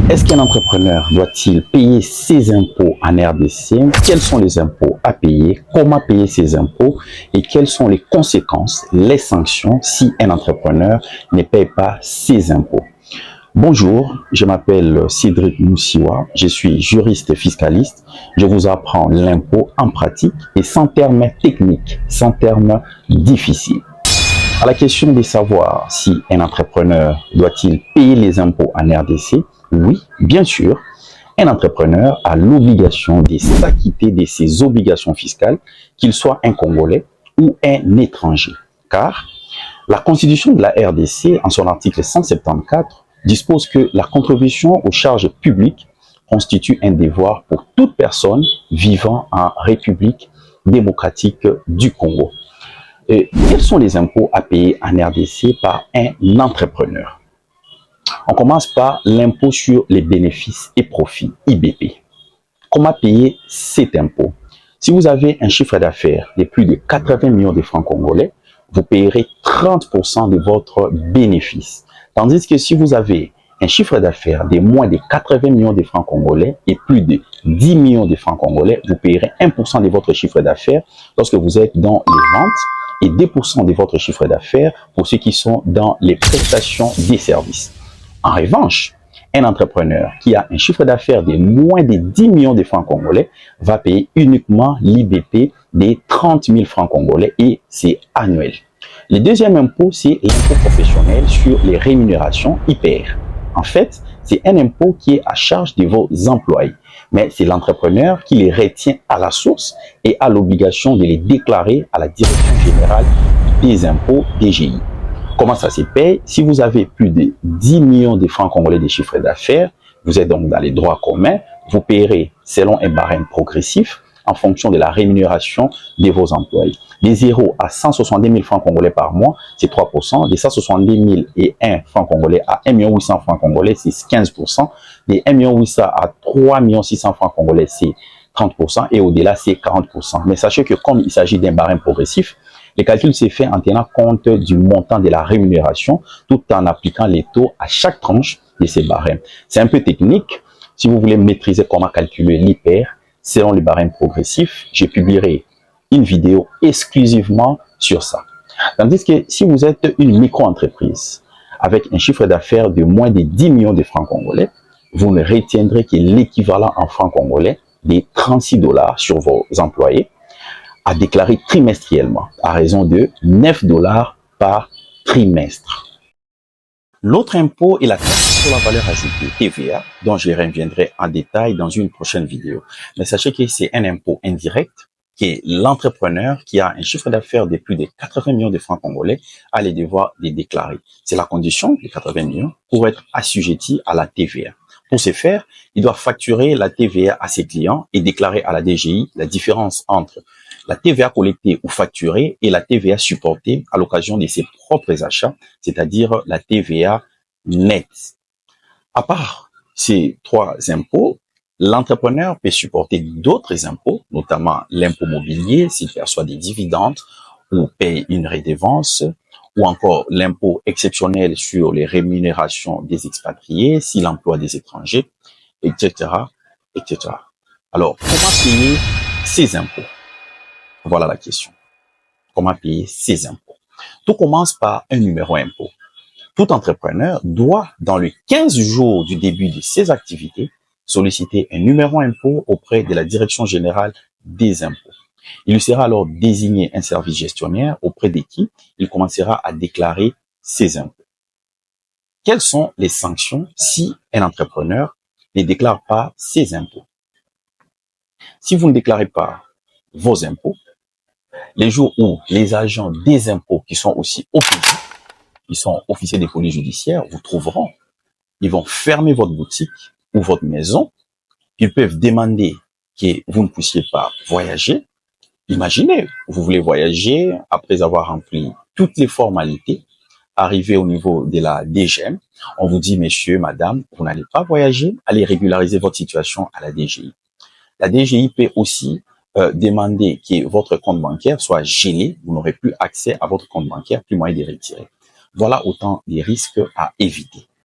Est-ce qu'un entrepreneur doit-il payer ses impôts en RDC? Quels sont les impôts à payer? Comment payer ses impôts? Et quelles sont les conséquences, les sanctions si un entrepreneur ne paye pas ses impôts? Bonjour, je m'appelle Cédric Moussiwa, je suis juriste fiscaliste. Je vous apprends l'impôt en pratique et sans termes techniques, sans termes difficiles. À la question de savoir si un entrepreneur doit-il payer les impôts en RDC, oui, bien sûr, un entrepreneur a l'obligation de s'acquitter de ses obligations fiscales, qu'il soit un Congolais ou un étranger. Car la Constitution de la RDC, en son article 174, dispose que la contribution aux charges publiques constitue un devoir pour toute personne vivant en République démocratique du Congo. Et quels sont les impôts à payer en RDC par un entrepreneur? On commence par l'impôt sur les bénéfices et profits, IBP. Comment payer cet impôt? Si vous avez un chiffre d'affaires de plus de 80 millions de francs congolais, vous payerez 30% de votre bénéfice. Tandis que si vous avez un chiffre d'affaires de moins de 80 millions de francs congolais et plus de 10 millions de francs congolais, vous payerez 1% de votre chiffre d'affaires lorsque vous êtes dans les ventes et 2% de votre chiffre d'affaires pour ceux qui sont dans les prestations des services. En revanche, un entrepreneur qui a un chiffre d'affaires de moins de 10 millions de francs congolais va payer uniquement l'IBP des 30 000 francs congolais et c'est annuel. Le deuxième impôt, c'est l'impôt professionnel sur les rémunérations IPR. En fait, c'est un impôt qui est à charge de vos employés, mais c'est l'entrepreneur qui les retient à la source et a l'obligation de les déclarer à la Direction générale des impôts DGI. Comment ça se paye? Si vous avez plus de 10 millions de francs congolais de chiffre d'affaires, vous êtes donc dans les droits communs, vous payerez selon un barème progressif en fonction de la rémunération de vos employés. De 0 à 170 000 francs congolais par mois, c'est 3%. De 170 001 francs congolais à 1 800 000 francs congolais, c'est 15%. De 1 800 000 à 3 600 000 francs congolais, c'est 30%. Et au-delà, c'est 40%. Mais sachez que comme il s'agit d'un barème progressif, le calcul s'est fait en tenant compte du montant de la rémunération tout en appliquant les taux à chaque tranche de ces barèmes. C'est un peu technique. Si vous voulez maîtriser comment calculer l'IPR selon le barème progressif, je publierai une vidéo exclusivement sur ça. Tandis que si vous êtes une micro-entreprise avec un chiffre d'affaires de moins de 10 millions de francs congolais, vous ne retiendrez que l'équivalent en francs congolais des 36 $ sur vos employés à déclarer trimestriellement à raison de 9 $ par trimestre. L'autre impôt est la taxe sur la valeur ajoutée, TVA, dont je reviendrai en détail dans une prochaine vidéo. Mais sachez que c'est un impôt indirect qui est l'entrepreneur qui a un chiffre d'affaires de plus de 80 millions de francs congolais a le devoir de déclarer. C'est la condition de 80 millions pour être assujetti à la TVA. Pour ce faire, il doit facturer la TVA à ses clients et déclarer à la DGI la différence entre la TVA collectée ou facturée et la TVA supportée à l'occasion de ses propres achats, c'est-à-dire la TVA nette. À part ces trois impôts, l'entrepreneur peut supporter d'autres impôts, notamment l'impôt mobilier s'il perçoit des dividendes ou paye une redevance, ou encore l'impôt exceptionnel sur les rémunérations des expatriés s'il emploie des étrangers, etc., etc. Alors, comment payer ces impôts? Voilà la question. Comment payer ces impôts? Tout commence par un numéro impôt. Tout entrepreneur doit, dans les 15 jours du début de ses activités, solliciter un numéro impôt auprès de la Direction générale des impôts. Il lui sera alors désigné un service gestionnaire auprès de qui il commencera à déclarer ses impôts. Quelles sont les sanctions si un entrepreneur ne déclare pas ses impôts? Si vous ne déclarez pas vos impôts, les jours où les agents des impôts qui sont aussi OPJ, qui sont officiers des polices judiciaires, vous trouveront, ils vont fermer votre boutique ou votre maison. Ils peuvent demander que vous ne puissiez pas voyager. Imaginez, vous voulez voyager après avoir rempli toutes les formalités, arriver au niveau de la DGM, on vous dit, messieurs, madame, vous n'allez pas voyager, allez régulariser votre situation à la DGI. La DGI peut aussi demander que votre compte bancaire soit gelé, vous n'aurez plus accès à votre compte bancaire, plus moyen de retirer. Voilà autant des risques à éviter.